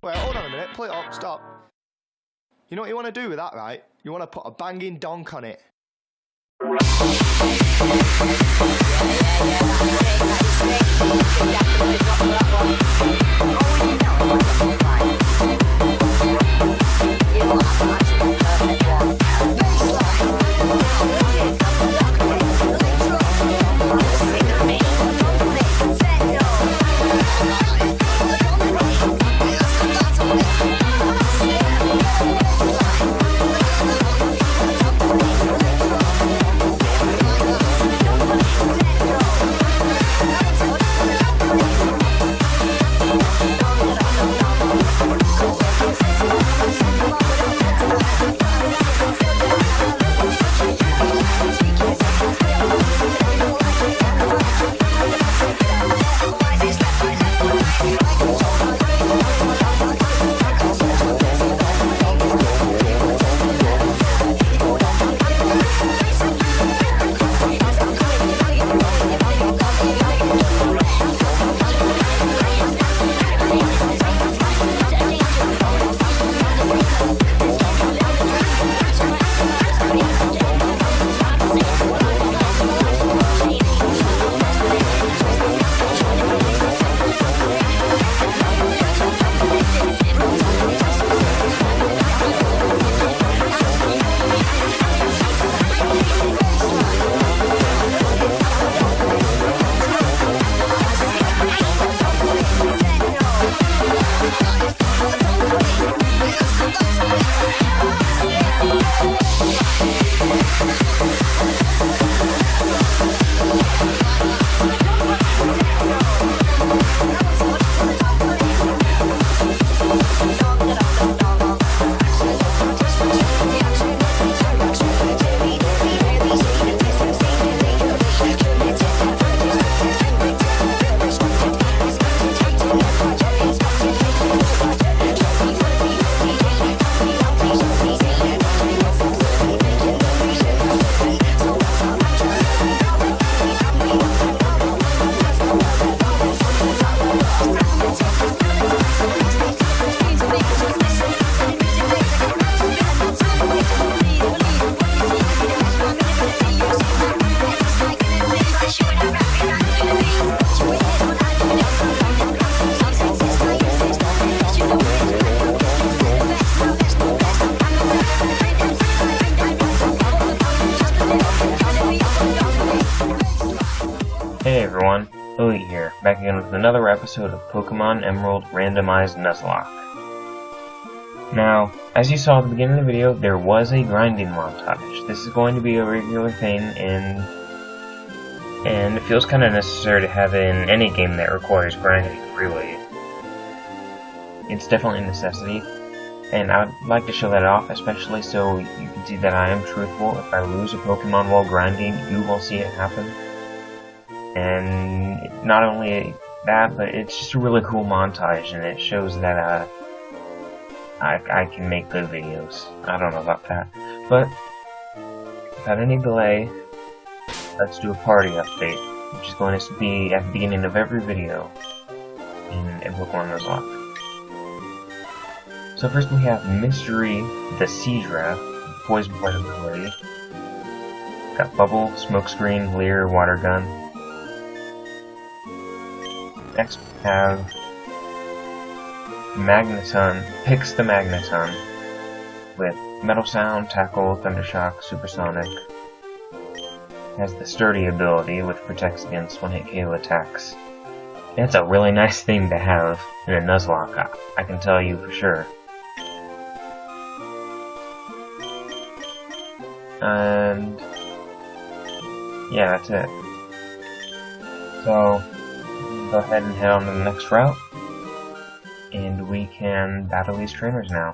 Wait, hold on a minute. Pull it up. Stop. You know what you want to do with that, right? You want to put a banging donk on it. Hey everyone, Wally here, back again with another episode of Pokemon Emerald Randomized Nuzlocke. Now, as you saw at the beginning of the video, there was a grinding montage. This is going to be a regular thing, and it feels kind of necessary to have it in any game that requires grinding, really. It's definitely a necessity, and I would like to show that off, especially so you can see that I am truthful. If I lose a Pokemon while grinding, you will see it happen. And not only that, but it's just a really cool montage, and it shows that I can make good videos. I don't know about that. But without any delay, let's do a party update, which is going to be at the beginning of every video in Pokemon Nuzlocke. So first we have Mystery the Seadra, Poison Point ability. Got Bubble, Smokescreen, Leer, Water Gun. Next we have Magneton, picks the Magneton with Metal Sound, Tackle, Thundershock, Supersonic. Has the Sturdy ability, which protects against one-hit KO attacks. And it's a really nice thing to have in a Nuzlocke, I can tell you for sure. And yeah, that's it. So go ahead and head on to the next route, and we can battle these trainers now.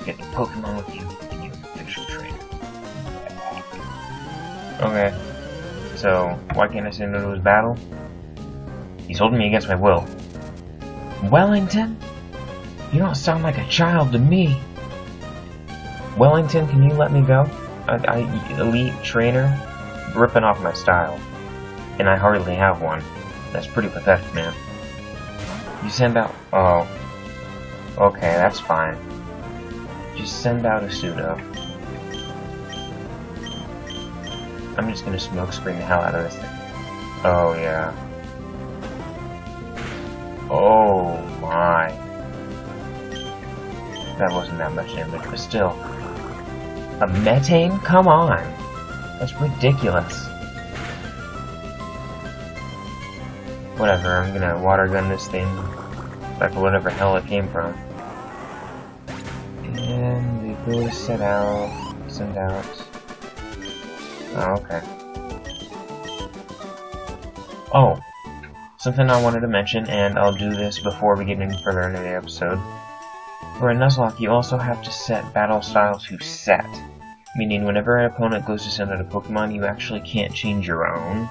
Get the Pokemon with you, and you official trainer. Okay, so why can't I send him to his battle? He's holding me against my will. Wellington? You don't sound like a child to me. Wellington, can you let me go? Elite trainer? Ripping off my style. And I hardly have one. That's pretty pathetic, man. You send out... Oh. Okay, that's fine. Just send out a pseudo. I'm just gonna smoke screen the hell out of this thing. Oh, yeah. Oh, my. That wasn't that much damage, but still. A methane? Come on! That's ridiculous. Whatever, I'm gonna water gun this thing back to whatever hell it came from. And we go to send out. Oh, okay. Oh, something I wanted to mention, and I'll do this before we get any further into the episode. For a Nuzlocke, you also have to set battle style to set, meaning whenever an opponent goes to send out a Pokemon, you actually can't change your own,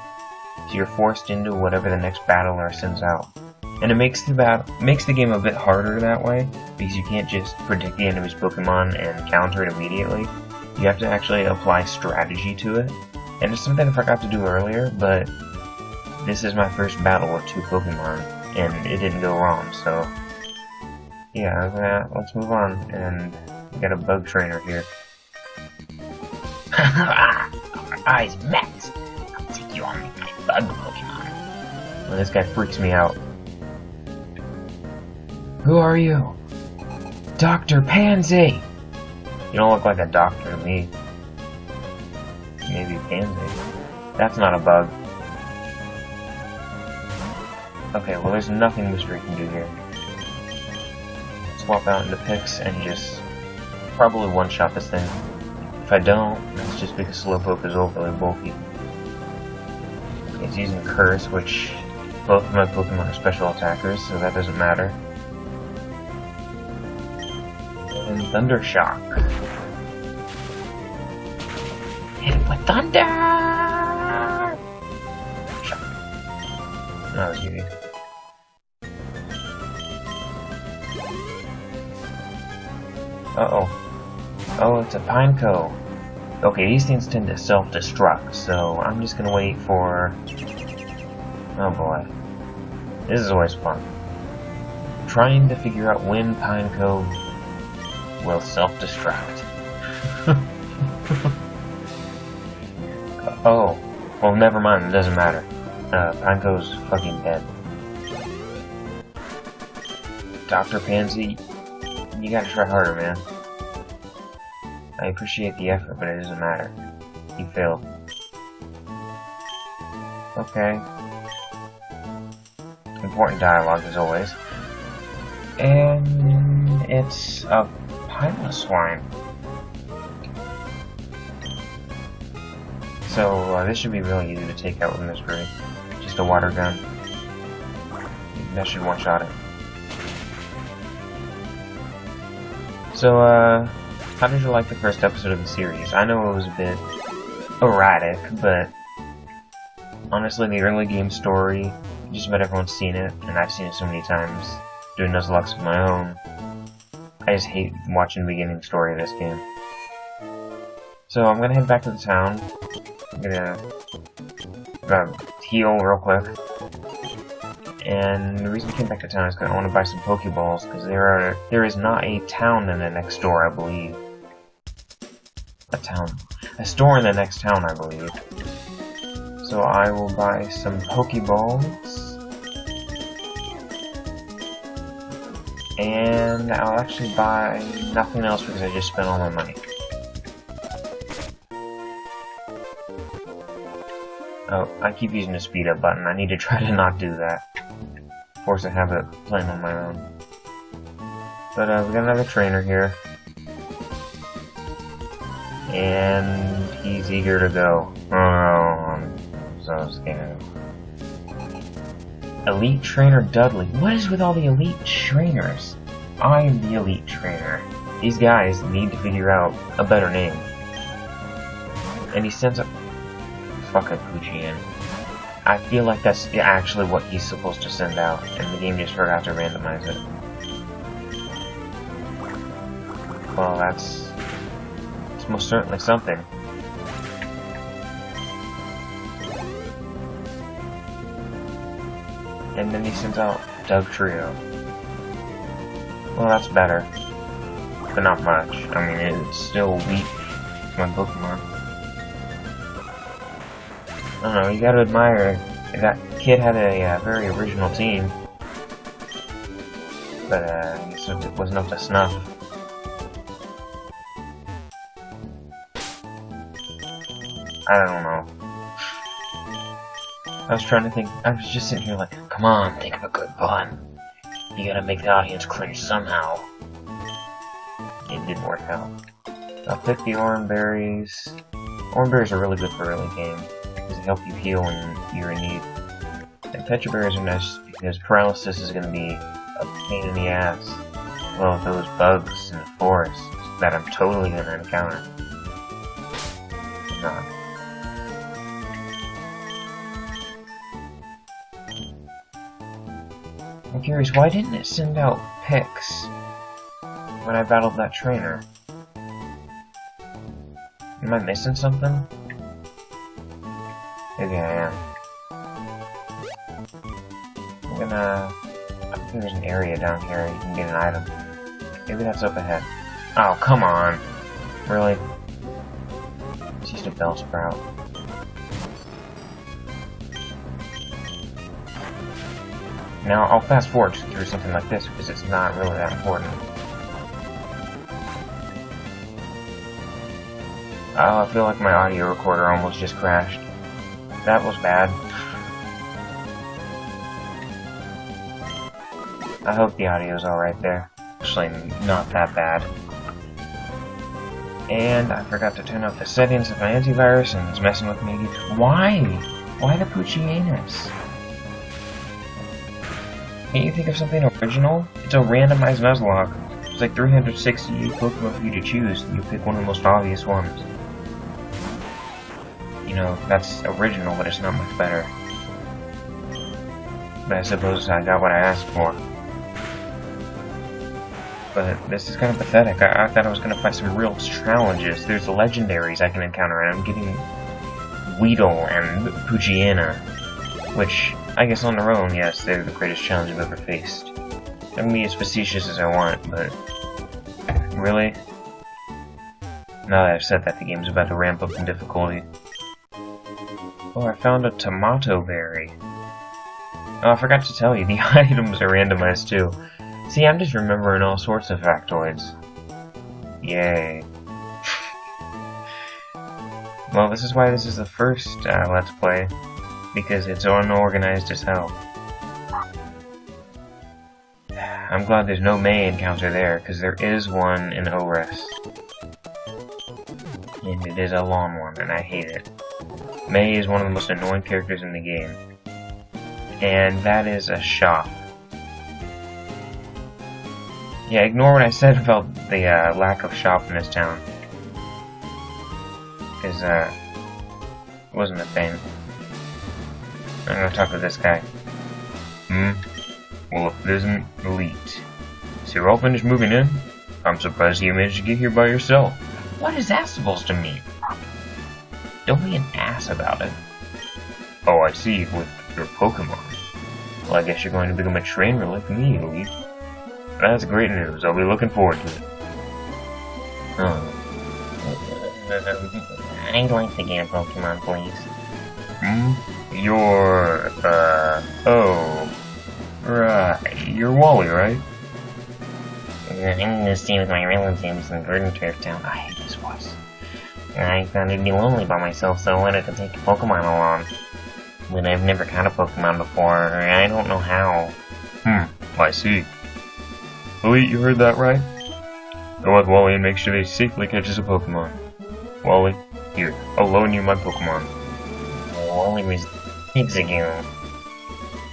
so you're forced into whatever the next battler sends out. And it makes the game a bit harder that way, because you can't just predict the enemy's Pokemon and counter it immediately. You have to actually apply strategy to it, and it's something I forgot to do earlier, but this is my first battle with 2 Pokemon, and it didn't go wrong, so yeah, let's move on, and we got a bug trainer here. Our eyes met! I'll take you on with my bug Pokemon. Well, this guy freaks me out. Who are you? Dr. Pansy! You don't look like a doctor to me. Maybe Pansy. That's not a bug. Okay, well there's nothing Mystery can do here. Swap out into picks and just probably one-shot this thing. If I don't, that's just because Slowpoke is overly bulky. It's using Curse, which both of my Pokemon are special attackers, so that doesn't matter. And Thunder Shock. Hit it with Thunder! Shock. That was easy. Uh-oh. Oh, it's a Pineco. Okay, these things tend to self-destruct, so I'm just gonna wait for... Oh boy. This is always fun. Trying to figure out when Pineco will self-destruct. Oh. Well, never mind, it doesn't matter. Pineco's fucking dead. Dr. Pansy, you gotta try harder, man. I appreciate the effort, but it doesn't matter. You failed. Okay. Important dialogue, as always. And it's a Piloswine. So, this should be really easy to take out with Mystery. Just a water gun. That should one-shot it. So, how did you like the first episode of the series? I know it was a bit erratic, but honestly, the early game story, just about everyone's seen it, and I've seen it so many times, doing Nuzlocke of my own. I just hate watching the beginning story of this game. So I'm gonna head back to the town. I'm gonna heal real quick. And the reason I came back to town is because I want to buy some Pokeballs, because there is not a town in the next store, I believe. A store in the next town, I believe. So I will buy some Pokeballs. And I'll actually buy nothing else because I just spent all my money. Oh, I keep using the speed up button. I need to try to not do that. Force a habit playing on my own. But we got another trainer here. And he's eager to go. Oh no, I'm so scared. Elite Trainer Dudley. What is with all the elite trainers? I am the elite trainer. These guys need to figure out a better name. And he sends a... Fuck a Poochie. I feel like that's actually what he's supposed to send out, and the game just forgot to randomize it. Well, that's most certainly something. And then he sends out Doug Trio. Well, that's better. But not much. I mean, it's still weak to my Pokemon. I don't know, you gotta admire that kid had a very original team. But, it wasn't up to snuff. I don't know. I was trying to think, I was just sitting here like, come on, think of a good pun. You gotta make the audience cringe somehow. It didn't work out. I'll pick the orange berries. Orange berries are really good for early game, because they help you heal when you're in need. And petra berries are nice, because paralysis is gonna be a pain in the ass. Well, those bugs in the forest that I'm totally gonna encounter. I'm not. I'm curious, why didn't it send out pics when I battled that trainer? Am I missing something? Maybe I am. I'm gonna... I think there's an area down here you can get an item. Maybe that's up ahead. Oh, come on! Really? It's just a Bellsprout. Now, I'll fast forward through something like this because it's not really that important. Oh, I feel like my audio recorder almost just crashed. That was bad. I hope the audio's alright there. Actually, not that bad. And I forgot to turn off the settings of my antivirus and it's messing with me. Why? Why the Poochie-anus? Can't you think of something original? It's a randomized Nuzlocke. There's like 360 Pokemon for you to choose, and you pick one of the most obvious ones. You know, that's original, but it's not much better. But I suppose I got what I asked for. But this is kind of pathetic. I thought I was going to find some real challenges. There's the legendaries I can encounter, and I'm getting Weedle and Poochyena, which, I guess on their own, yes, they're the greatest challenge I've ever faced. I can be as facetious as I want, but... really? Now that I've said that, the game's about to ramp up in difficulty. Oh, I found a tomato berry. Oh, I forgot to tell you, the items are randomized too. See, I'm just remembering all sorts of factoids. Yay. Well, this is why this is the first Let's Play, because it's unorganized as hell. I'm glad there's no May encounter there, because there is one in ORES. And it is a long one, and I hate it. May is one of the most annoying characters in the game. And that is a shop. Yeah, ignore what I said about the lack of shop in this town. Because, it wasn't a thing. I'm gonna talk to this guy. Well, if it isn't Elite. So you're all finished moving in? I'm surprised you managed to get here by yourself. What is that supposed to mean? Don't be an ass about it. Oh, I see, with your Pokemon. Well, I guess you're going to become a trainer like me, Elite. That's great news. I'll be looking forward to it. Oh. I'd like to get a Pokemon, please. You're, oh. Right. You're Wally, right? I'm gonna stay with my relatives in Garden Turf Town. I hate this voice. I thought I'd be lonely by myself, so I wanted to take a Pokemon along. But I've never caught a Pokemon before, I don't know how. I see. Elite, you heard that right? Go with Wally and make sure he safely catches a Pokemon. Wally, here, I'll loan you my Pokemon. Wally was pigs again.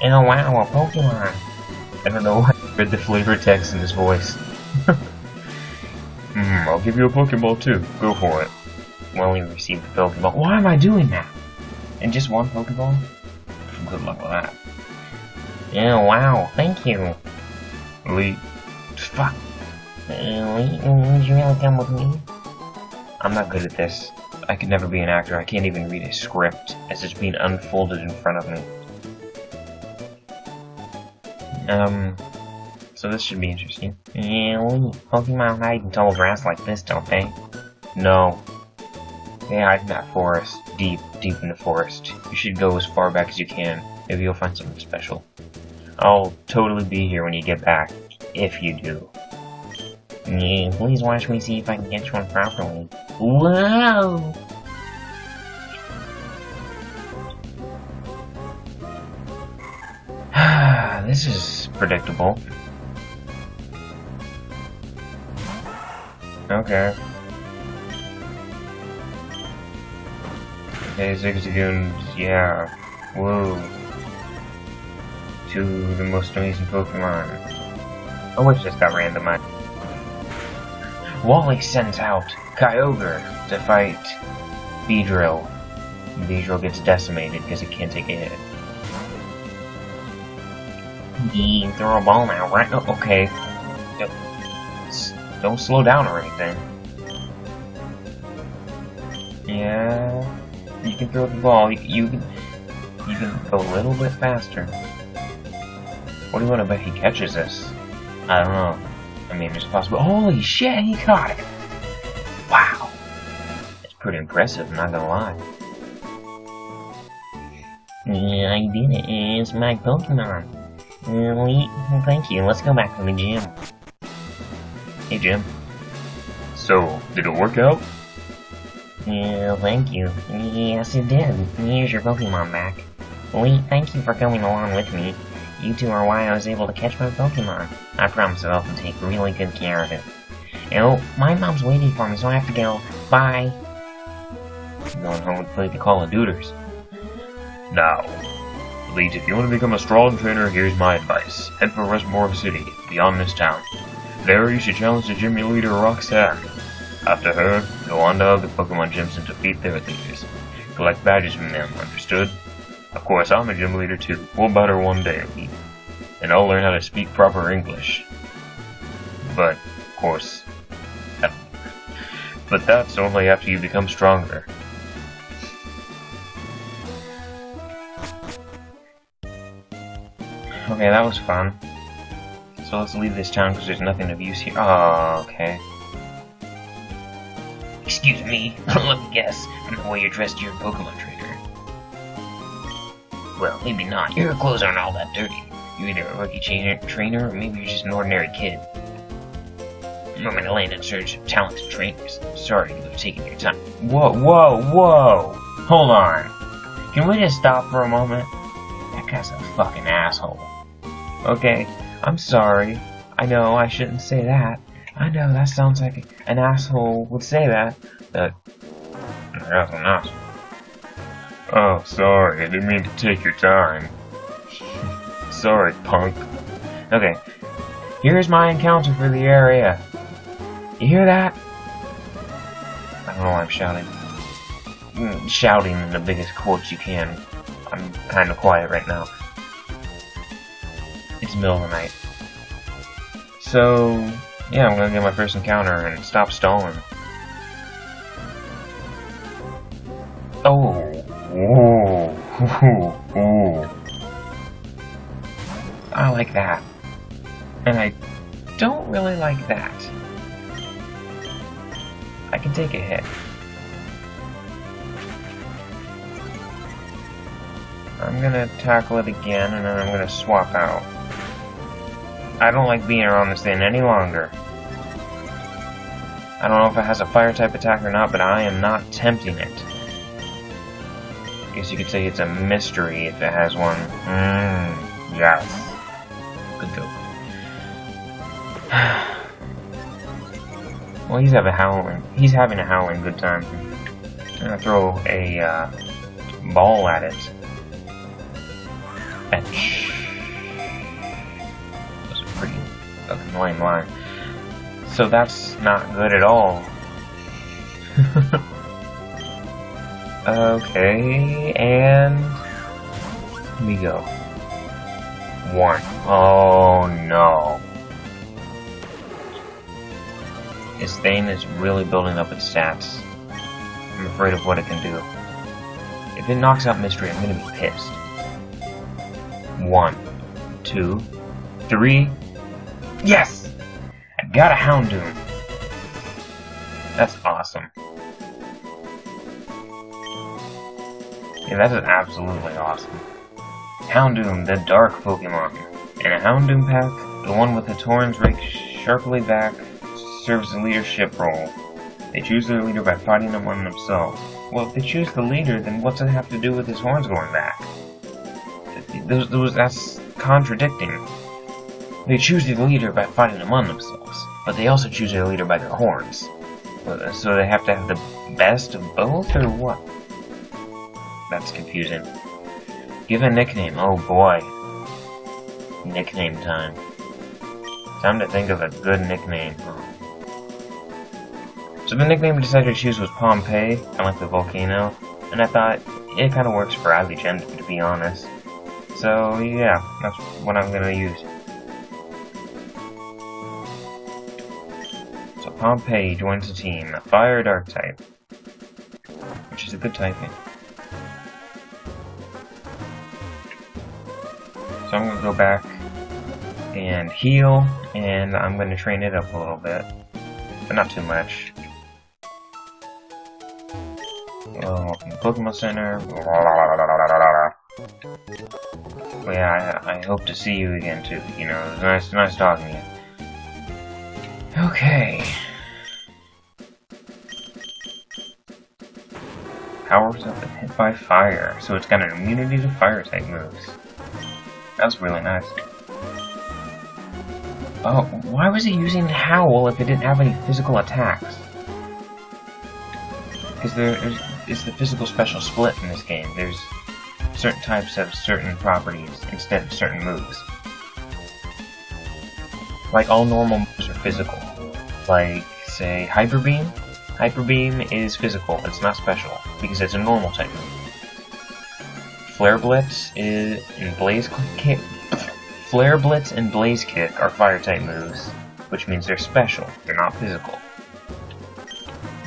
Oh wow, a Pokemon! I don't know why I read the flavor text in his voice. I'll give you a Pokeball too. Go for it. Wally received the Pokeball. Why am I doing that? And just one Pokeball? Good luck with that. Oh wow, thank you. Elite. Fuck. Elite, would you really come with me? I'm not good at this. I could never be an actor. I can't even read a script as it's being unfolded in front of me. So this should be interesting. Yeah, Pokemon hide in tall grass like this, don't they? No. They hide in that forest. Deep in the forest. You should go as far back as you can. Maybe you'll find something special. I'll totally be here when you get back. If you do. Yeah, please watch me see if I can catch one properly. Whoa! This is predictable. Okay. Okay, Zigzagoons, yeah. Whoa. Two of the most amazing Pokemon. Oh, which just got randomized. Wally sends out Kyogre to fight Beedrill. Beedrill gets decimated because it can't take a hit. Yeah, throw a ball now, right? Oh, okay. Don't slow down or anything. Yeah, you can throw the ball. You can go a little bit faster. What do you want to bet he catches this? I don't know. I mean, it's possible. Holy shit, he caught it! Wow, it's pretty impressive. I'm not gonna lie. Yeah, I did it. It's my Pokemon. Thank you. Let's go back to the gym. Hey, Jim. So, did it work out? Yeah, thank you. Yes, it did. Here's your Pokemon back. Thank you for coming along with me. You two are why I was able to catch my Pokemon. I promise I'll take really good care of it. Oh, my mom's waiting for me, so I have to go. Bye. I'm going home to play the Call of Duters. Now, Elite, if you want to become a strong trainer, here's my advice. Head for Westmore City, beyond this town. There you should challenge the gym leader, Roxanne. After her, go on to other Pokemon gyms and defeat their leaders. Collect badges from them, understood? Of course, I'm a gym leader too. We'll battle one day, Elite. And I'll learn how to speak proper English. But, of course... But that's only after you become stronger. Okay, that was fun. So let's leave this town because there's nothing of use here. Oh, okay. Excuse me, let me guess. From the way you're dressed, you're a Pokemon trainer. Well, maybe not. Your clothes aren't all that dirty. You're either a rookie trainer, or maybe you're just an ordinary kid. I'm in a land in search of talented trainers. Sorry to have taken your time. Whoa, whoa, whoa! Hold on. Can we just stop for a moment? That guy's a fucking asshole. Okay, I'm sorry. I know I shouldn't say that. I know that sounds like an asshole would say that, but that's an asshole. Oh, sorry, I didn't mean to take your time. Sorry, punk. Okay, here's my encounter for the area. You hear that? I don't know why I'm shouting. Shouting in the biggest quotes you can. I'm kind of quiet right now. It's the middle of the night. So, yeah, I'm gonna get my first encounter and stop stalling. Oh, whoa, ooh, ooh. I like that. And I don't really like that. I can take a hit. I'm gonna tackle it again, and then I'm gonna swap out. I don't like being around this thing any longer. I don't know if it has a fire-type attack or not, but I am not tempting it. I guess you could say it's a mystery if it has one. Yes. Good joke. Well, he's having a howling good time. I'm gonna throw a ball at it. Fetch. That's a pretty fucking lame line. So that's not good at all. Okay, and here we go. 1. Oh no. This thing is really building up its stats. I'm afraid of what it can do. If it knocks out Mystery, I'm gonna be pissed. 1, 2, 3. Yes! I got a Houndoom. That's awesome. Yeah, that is absolutely awesome. Houndoom, the dark Pokemon. In a Houndoom pack, the one with its horns raked sharply back serves a leadership role. They choose their leader by fighting among themselves. Well, if they choose the leader, then what's it have to do with his horns going back? That's contradicting. They choose their leader by fighting among themselves, but they also choose their leader by their horns. So they have to have the best of both, or what? That's confusing. Give a nickname. Oh boy. Nickname time. Time to think of a good nickname. So the nickname I decided to choose was Pompeii. I like the volcano, and I thought it kind of works for Ivy Gender, to be honest. So yeah, that's what I'm gonna use. So Pompeii joins the team, a fire dark type, which is a good typing. So I'm gonna go back and heal, and I'm gonna train it up a little bit, but not too much. Pokemon Center. But yeah, I hope to see you again too. You know, it was nice talking to you. Okay. Powers up and hit by fire, so it's got an immunity to fire type moves. That's really nice. Oh, why was it using Howl if it didn't have any physical attacks? Because it's the physical special split in this game. There's certain types have certain properties instead of certain moves. Like, all normal moves are physical. Like, say, Hyper Beam. Hyper Beam is physical, it's not special, because it's a normal type move. Flare Blitz and Blaze Kick. Flare Blitz and Blaze Kick are fire type moves, which means they're special, they're not physical.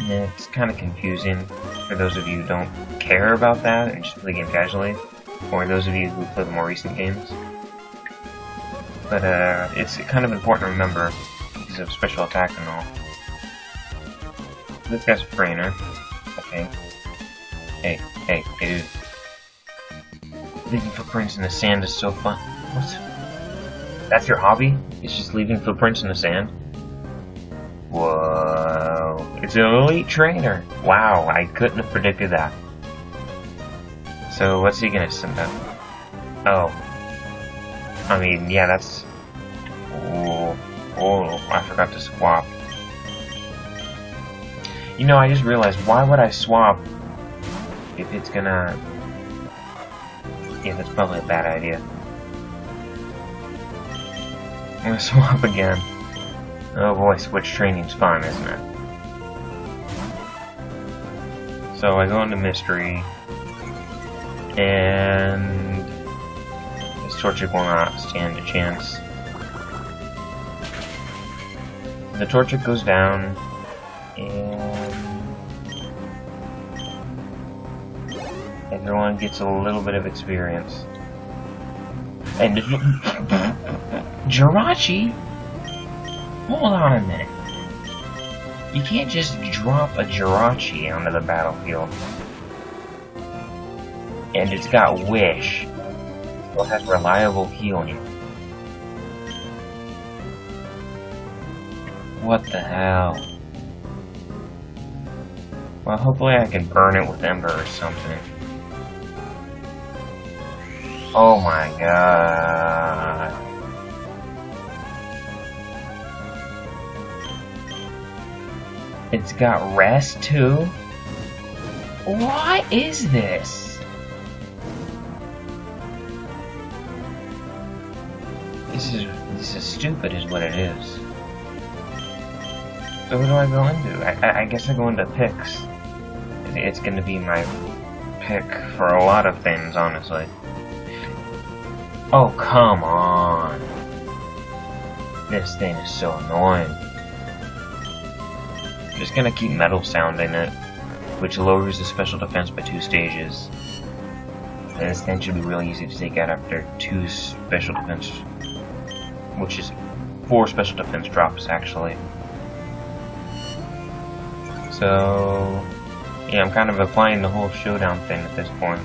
It's kind of confusing for those of you who don't care about that and just play the game casually, or those of you who play the more recent games. But it's kind of important to remember because of special attack and all. This guy's a trainer. Okay. Hey, dude. Leaving footprints in the sand is so fun. What? That's your hobby? It's just leaving footprints in the sand? Whoa. It's an elite trainer. Wow, I couldn't have predicted that. So, what's he gonna send up? Oh. I mean, yeah, that's... Oh, I forgot to swap. You know, I just realized, why would I swap if it's gonna... Yeah, that's probably a bad idea. I'm gonna swap again. Oh boy, switch training's fun, isn't it? So I go into Mystery, and this Torchic will not stand a chance. The Torchic goes down, and everyone gets a little bit of experience. And Jirachi? Hold on a minute. You can't just drop a Jirachi onto the battlefield. And it's got Wish. So it has reliable healing. What the hell? Well, hopefully I can burn it with Ember or something. Oh my god. It's got Rest too? What is this? This is stupid is what it is. So who do I go into? I guess I go into picks. It's gonna be my pick for a lot of things, honestly. Oh, come on. This thing is so annoying. I'm just gonna keep Metal Sound in it, which lowers the special defense by 2 stages. And this thing should be really easy to take out after 2 special defense which is 4 special defense drops, actually. So, yeah, I'm kind of applying the whole showdown thing at this point.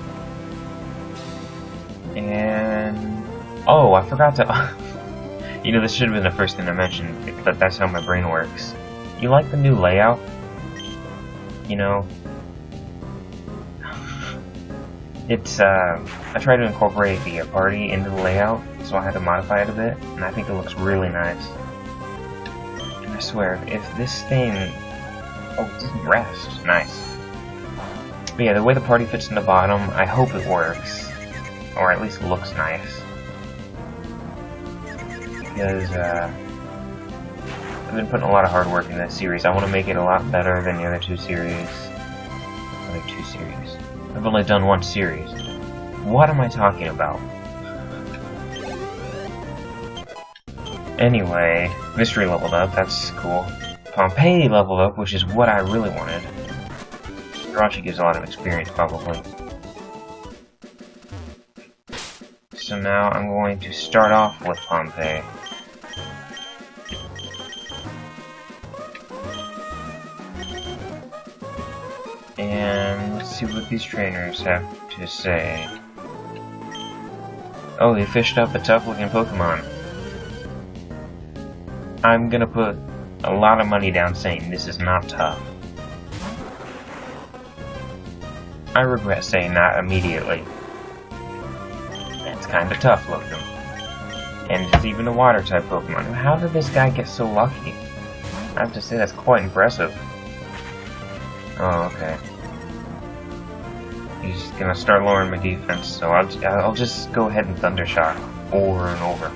And, oh, I forgot to, you know, this should have been the first thing I mentioned, but that's how my brain works. You like the new layout? You know, it's, I tried to incorporate the party into the layout, so I had to modify it a bit, and I think it looks really nice. And I swear, if this thing, oh, it doesn't rest, nice. But yeah, the way the party fits in the bottom, I hope it works, or at least looks nice. Because, I've been putting a lot of hard work in this series. I want to make it a lot better than the other 2 series. I've only done 1 series. What am I talking about? Anyway, Mystery leveled up, that's cool. Pompeii leveled up, which is what I really wanted. Rachi gives a lot of experience, probably. So now I'm going to start off with Pompeii. And let's see what these trainers have to say. Oh, they fished up a tough-looking Pokemon. I'm gonna put a lot of money down saying this is not tough. I regret saying that immediately. That's kinda tough looking. And it's even a water-type Pokemon. How did this guy get so lucky? I have to say that's quite impressive. Oh, okay. He's gonna start lowering my defense, so I'll just go ahead and Thundershock over and over.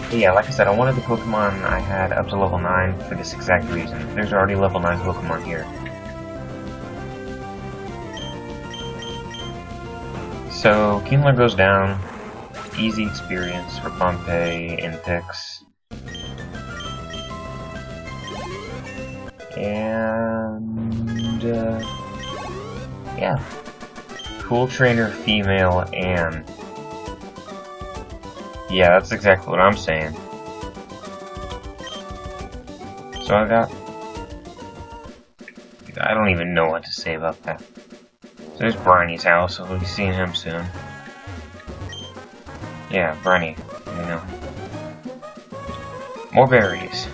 But yeah, like I said, I wanted the Pokemon I had up to level 9 for this exact reason. There's already level 9 Pokemon here. So, Keenler goes down. Easy experience for Pompeii in picks. And, yeah. Cool trainer female Anne. Yeah, that's exactly what I'm saying. So I don't even know what to say about that. So there's Bryony's house, so we'll be seeing him soon. Yeah, Bryony, you know. More berries.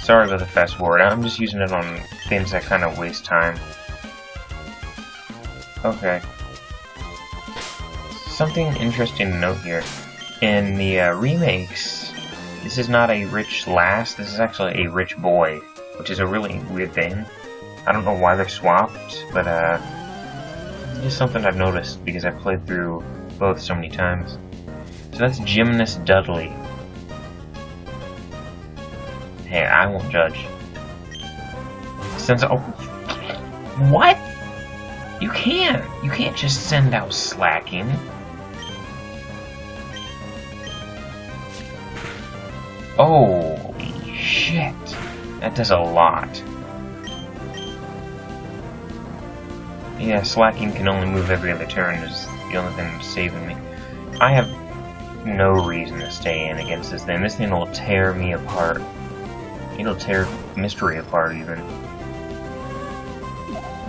Sorry about the fast forward, I'm just using it on things that kind of waste time. Okay. Something interesting to note here. In the remakes, this is not a rich lass, this is actually a rich boy, which is a really weird thing. I don't know why they're swapped, but it's just something I've noticed because I've played through both so many times. So that's Gymnast Dudley. Hey, I won't judge. Since what? You can't just send out Slacking. Holy shit. That does a lot. Yeah, Slacking can only move every other turn is the only thing that's saving me. I have no reason to stay in against this thing. This thing will tear me apart. It'll tear Mystery apart, even.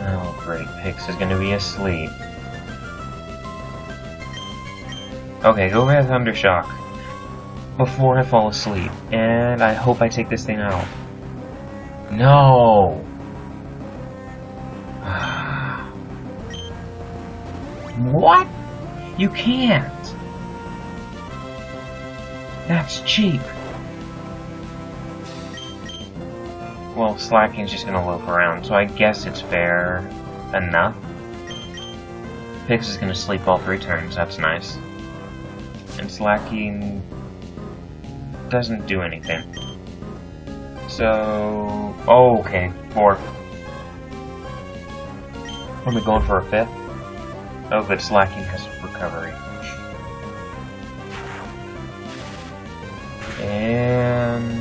Oh, great. Pix is gonna be asleep. Okay, go ahead, Thundershock. Before I fall asleep. And I hope I take this thing out. No! What? You can't! That's cheap. Well, Slacking's just gonna loaf around, so I guess it's fair enough. Pix is gonna sleep all 3 turns, that's nice. And Slacking doesn't do anything. So... oh, okay, 4. Are we going for a 5th? Oh, good, Slacking has recovery. And...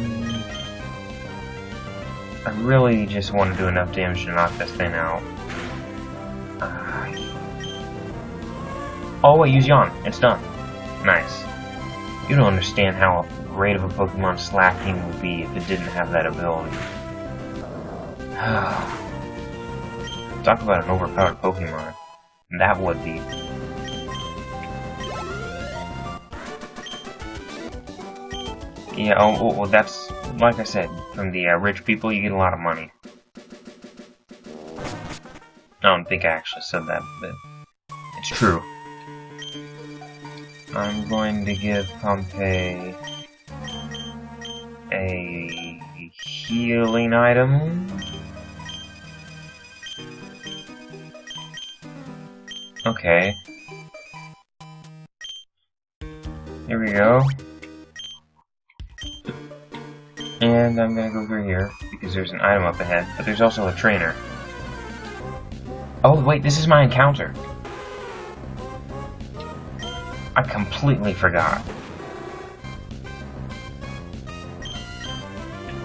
I really just want to do enough damage to knock this thing out. Oh wait, use Yawn. It's done. Nice. You don't understand how great of a Pokemon Slaking would be if it didn't have that ability. Talk about an overpowered Pokemon. That would be. Yeah, well, that's, like I said, from the rich people you get a lot of money. I don't think I actually said that, but it's true. I'm going to give Pompey a healing item. Okay. Here we go. And I'm gonna go through here, because there's an item up ahead, but there's also a trainer. Oh wait, this is my encounter. I completely forgot.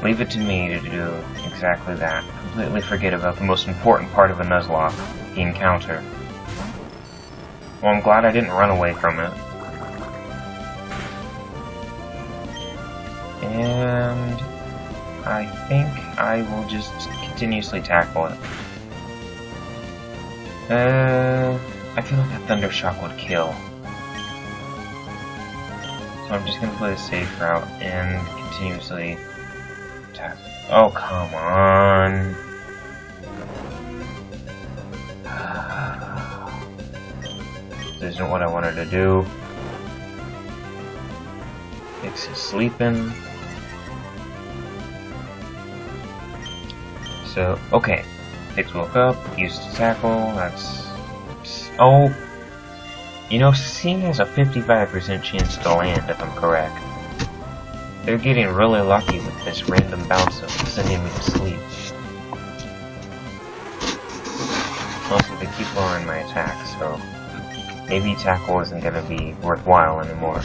Leave it to me to do exactly that. Completely forget about the most important part of a Nuzlocke, the encounter. Well, I'm glad I didn't run away from it. And I think I will just continuously tackle it. I feel like a Thunder Shock would kill. So I'm just gonna play the safe route and continuously attack. Oh, come on. This isn't what I wanted to do. Fix is sleeping. So, okay. Fix woke up, used to tackle, that's... Oh! You know, C has a 55% chance to land, if I'm correct. They're getting really lucky with this random bounce of sending me to sleep. Also, they keep lowering my attack, so... maybe tackle isn't gonna be worthwhile anymore.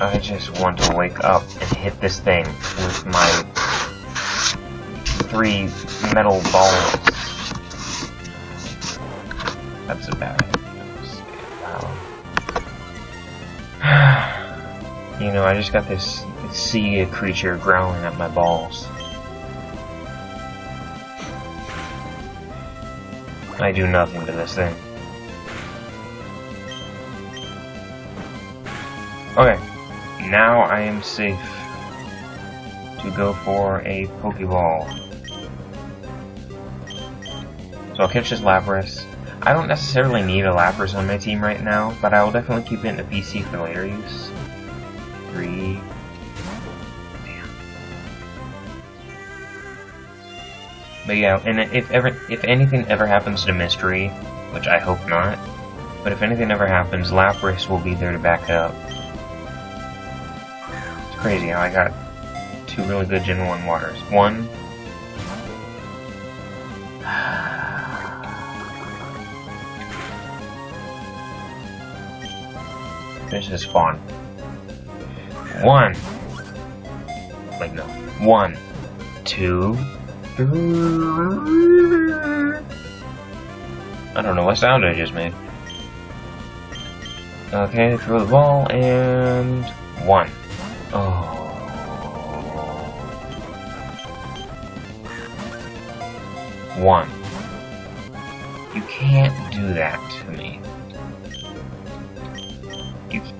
I just want to wake up and hit this thing with my 3 metal balls. That's a bad idea. Wow. You know, I just got this sea creature growling at my balls. I do nothing to this thing. Okay. Now I am safe to go for a Pokeball. So I'll catch this Lapras. I don't necessarily need a Lapras on my team right now, but I will definitely keep it in the PC for later use. 3. Damn. But yeah, and if anything ever happens to Mystery, which I hope not, but if anything ever happens, Lapras will be there to back it up. Crazy how I got 2 really good Gen 1 waters. 1. Finish this spawn. 1. Wait, no. 1, 2, 3. I don't know what sound I just made. Okay, throw the ball, and 1. Oh. 1. You can't do that to me.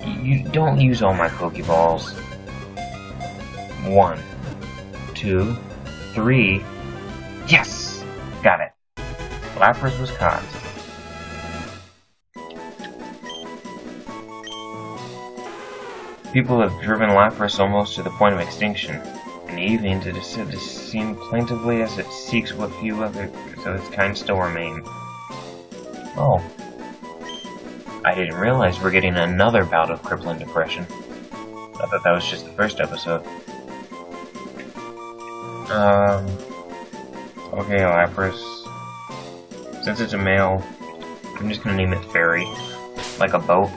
You don't use all my Pokeballs. 1, 2, 3. Yes! Got it. Lapras was caught. People have driven Lapras almost to the point of extinction, and even to seem plaintively as it seeks what few other of its kind still remain. Oh. I didn't realize we're getting another bout of crippling depression. I thought that was just the first episode. Okay, Lapras. Since it's a male, I'm just gonna name it Fairy. Like a boat.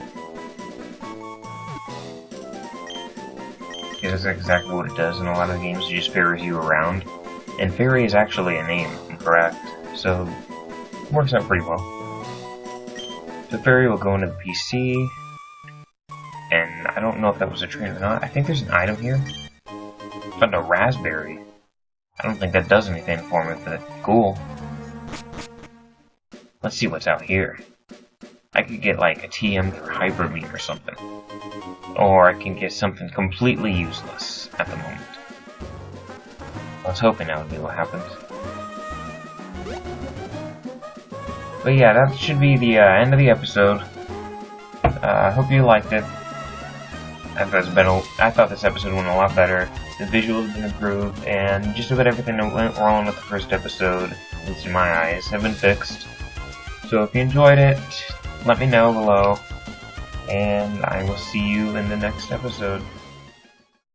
Because that's exactly what it does in a lot of games, it just ferries you around. And Fairy is actually a name, I'm correct. So, Works out pretty well. The fairy will go into the PC, and I don't know if that was a train or not. I think there's an item here. Found a raspberry. I don't think that does anything for me, but cool. Let's see what's out here. I could get like a TM for Hyper Beam or something. Or I can get something completely useless at the moment. I was hoping that would be what happens. But yeah, that should be the end of the episode. I hope you liked it. I thought this episode went a lot better. The visuals have been improved, and just about everything that went wrong with the first episode, at least in my eyes, have been fixed. So if you enjoyed it, let me know below, and I will see you in the next episode.